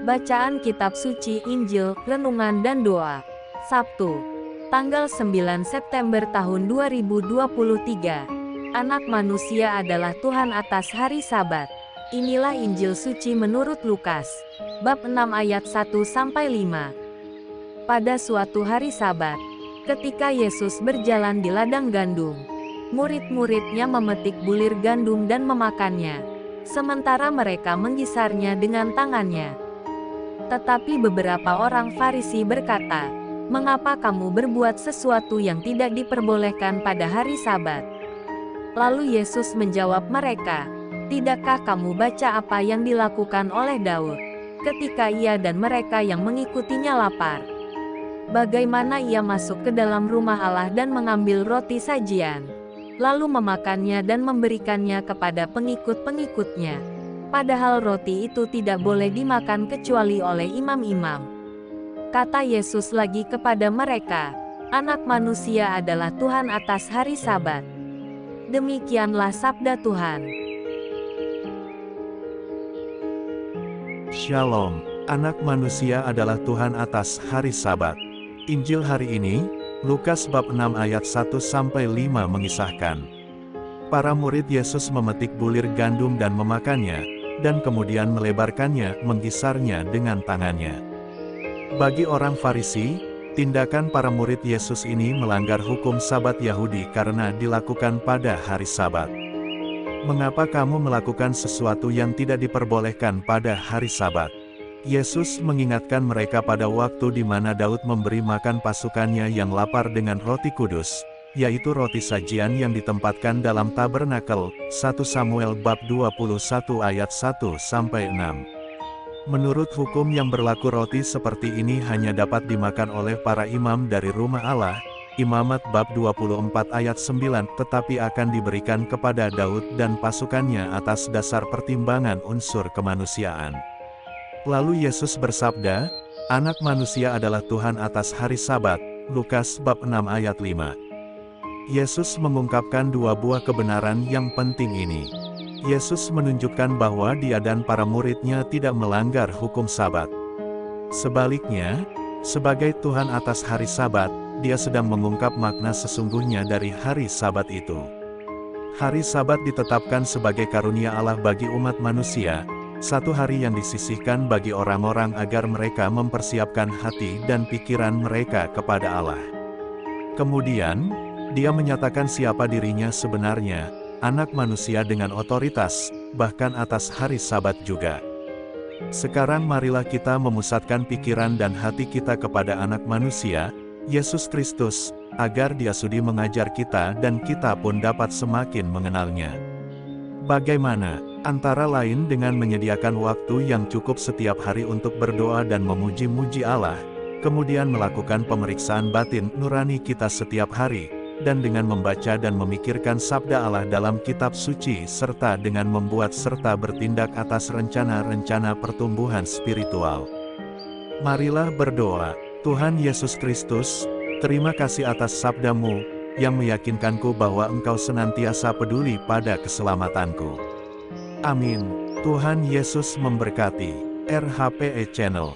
Bacaan Kitab Suci Injil, Renungan dan Doa. Sabtu, tanggal 9 September tahun 2023. Anak Manusia adalah Tuhan atas hari Sabat. Inilah Injil Suci menurut Lukas, bab 6 ayat 1-5. Pada suatu hari Sabat, ketika Yesus berjalan di ladang gandum, murid-muridnya memetik bulir gandum dan memakannya, sementara mereka menggisarnya dengan tangannya. Tetapi beberapa orang Farisi berkata, "Mengapa kamu berbuat sesuatu yang tidak diperbolehkan pada hari Sabat?" Lalu Yesus menjawab mereka, "Tidakkah kamu baca apa yang dilakukan oleh Daud, ketika ia dan mereka yang mengikutinya lapar? Bagaimana ia masuk ke dalam rumah Allah dan mengambil roti sajian, lalu memakannya dan memberikannya kepada pengikut-pengikutnya. Padahal roti itu tidak boleh dimakan kecuali oleh imam-imam." Kata Yesus lagi kepada mereka, "Anak Manusia adalah Tuhan atas hari Sabat." Demikianlah sabda Tuhan. Shalom, Anak Manusia adalah Tuhan atas hari Sabat. Injil hari ini, Lukas bab 6 ayat 1-5 mengisahkan, para murid Yesus memetik bulir gandum dan memakannya, dan kemudian melebarkannya, menggisarnya dengan tangannya. Bagi orang Farisi, tindakan para murid Yesus ini melanggar hukum Sabat Yahudi karena dilakukan pada hari Sabat. Mengapa kamu melakukan sesuatu yang tidak diperbolehkan pada hari Sabat? Yesus mengingatkan mereka pada waktu di mana Daud memberi makan pasukannya yang lapar dengan roti kudus, yaitu roti sajian yang ditempatkan dalam tabernakel. 1 Samuel bab 21 ayat 1-6. Menurut hukum yang berlaku, roti seperti ini hanya dapat dimakan oleh para imam dari rumah Allah. Imamat bab 24 ayat 9, tetapi akan diberikan kepada Daud dan pasukannya atas dasar pertimbangan unsur kemanusiaan. Lalu Yesus bersabda, "Anak Manusia adalah Tuhan atas hari Sabat." Lukas bab 6 ayat 5. Yesus mengungkapkan dua buah kebenaran yang penting ini. Yesus menunjukkan bahwa Dia dan para muridnya tidak melanggar hukum Sabat. Sebaliknya, sebagai Tuhan atas hari Sabat, Dia sedang mengungkap makna sesungguhnya dari hari Sabat itu. Hari Sabat ditetapkan sebagai karunia Allah bagi umat manusia, satu hari yang disisihkan bagi orang-orang agar mereka mempersiapkan hati dan pikiran mereka kepada Allah. Kemudian, Dia menyatakan siapa dirinya sebenarnya, Anak Manusia dengan otoritas, bahkan atas hari Sabat juga. Sekarang marilah kita memusatkan pikiran dan hati kita kepada Anak Manusia, Yesus Kristus, agar Dia sudi mengajar kita dan kita pun dapat semakin mengenalnya. Bagaimana? Antara lain dengan menyediakan waktu yang cukup setiap hari untuk berdoa dan memuji-muji Allah, kemudian melakukan pemeriksaan batin nurani kita setiap hari, dan dengan membaca dan memikirkan sabda Allah dalam kitab suci, serta dengan membuat serta bertindak atas rencana-rencana pertumbuhan spiritual. Marilah berdoa. Tuhan Yesus Kristus, terima kasih atas sabda-Mu, yang meyakinkanku bahwa Engkau senantiasa peduli pada keselamatanku. Amin. Tuhan Yesus memberkati. RHPE Channel.